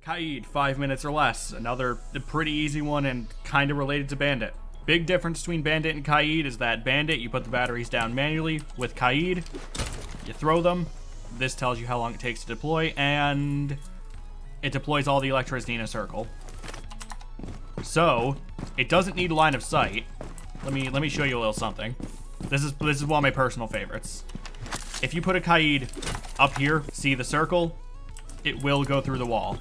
Kaid, 5 minutes or less. Another pretty easy one and kind of related to Bandit. Big difference between Bandit and Kaid is that Bandit, you put the batteries down manually. With Kaid, you throw them. This tells you how long it takes to deploy, and it deploys all the electricity in a circle. So, it doesn't need line of sight. Let me show you a little something. This is one of my personal favorites. If you put a Kaid up here, see the circle? It will go through the wall.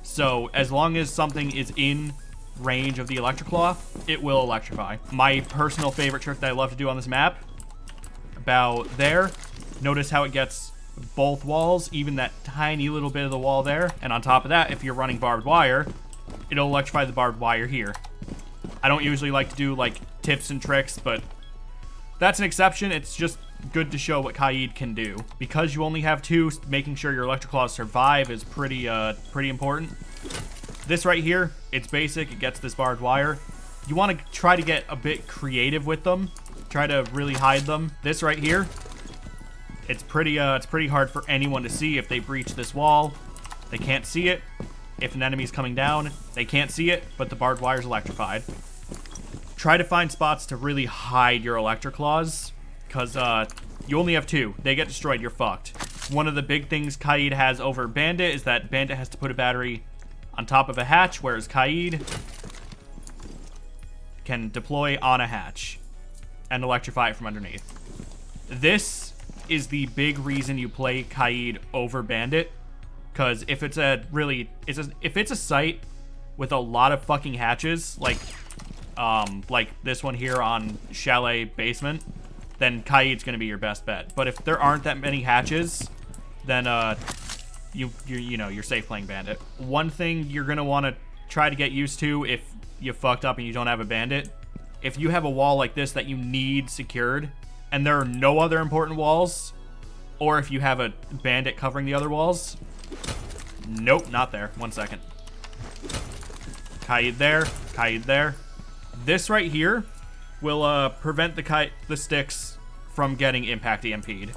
So, as long as something is in range of the Electroclaw, it will electrify. My personal favorite trick that I love to do on this map, about there, notice how it gets both walls, even that tiny little bit of the wall there. And on top of that, if you're running barbed wire, it'll electrify the barbed wire here. I don't usually like to do, like, tips and tricks, but that's an exception. It's just good to show what Kaid can do. Because you only have two, making sure your Electroclaws survive is pretty important. This right here, it's basic. It gets this barbed wire. You want to try to get a bit creative with them. Try to really hide them. This right here, it's pretty hard for anyone to see if they breach this wall. They can't see it. If an enemy's coming down, they can't see it, but the barbed wire's electrified. Try to find spots to really hide your Electroclaws, because you only have two. They get destroyed, you're fucked. One of the big things Kaid has over Bandit is that Bandit has to put a battery on top of a hatch, whereas Kaid can deploy on a hatch and electrify it from underneath. This is the big reason you play Kaid over Bandit, because if it's if it's a site with a lot of fucking hatches, like this one here on Chalet Basement, then Kaid's gonna be your best bet. But if there aren't that many hatches, then you're safe playing Bandit. One thing you're gonna want to try to get used to if you fucked up and you don't have a Bandit, if you have a wall like this that you need secured and there are no other important walls, or if you have a Bandit covering the other walls, nope, not there. 1 second. Kaid there, Kaid there. This right here will prevent the sticks from getting impact EMP'd.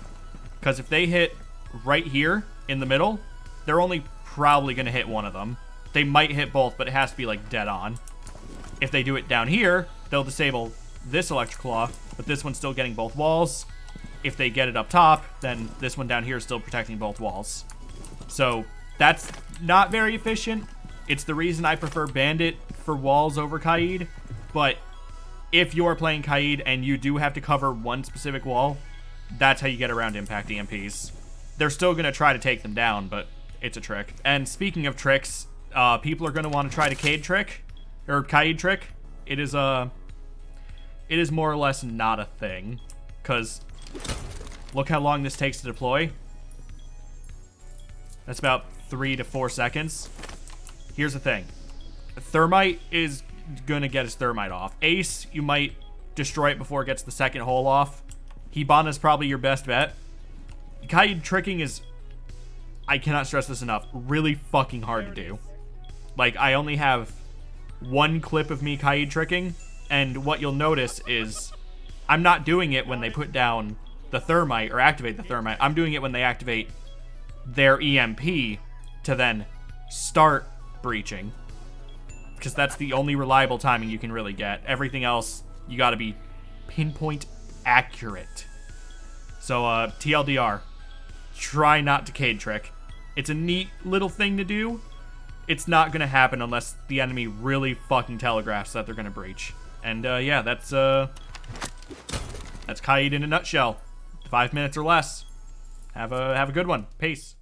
Because if they hit right here in the middle, they're only probably going to hit one of them. They might hit both, but it has to be like dead on. If they do it down here, they'll disable this Electroclaw, but this one's still getting both walls. If they get it up top, then this one down here is still protecting both walls. So that's not very efficient. It's the reason I prefer Bandit for walls over Kaid. But if you're playing Kaid and you do have to cover one specific wall, that's how you get around impact EMPs. They're still going to try to take them down, but it's a trick. And speaking of tricks, people are going to want to try the Kaid trick. It is more or less not a thing, because look how long this takes to deploy. That's about 3 to 4 seconds. Here's the thing. Thermite is gonna get his thermite off. Ace, you might destroy it before it gets the second hole off. Hibana is probably your best bet. Kaid tricking is, I cannot stress this enough, really fucking hard to do. Like, I only have one clip of me Kaid tricking, and what you'll notice is I'm not doing it when they put down the thermite or activate the thermite. I'm doing it when they activate their EMP to then start breaching, because that's the only reliable timing you can really get. Everything else, you gotta be pinpoint accurate. So, TLDR, try not to Kaid trick. It's a neat little thing to do. It's not gonna happen unless the enemy really fucking telegraphs that they're gonna breach. And, yeah, that's Kaid in a nutshell. 5 minutes or less. Have a good one. Peace.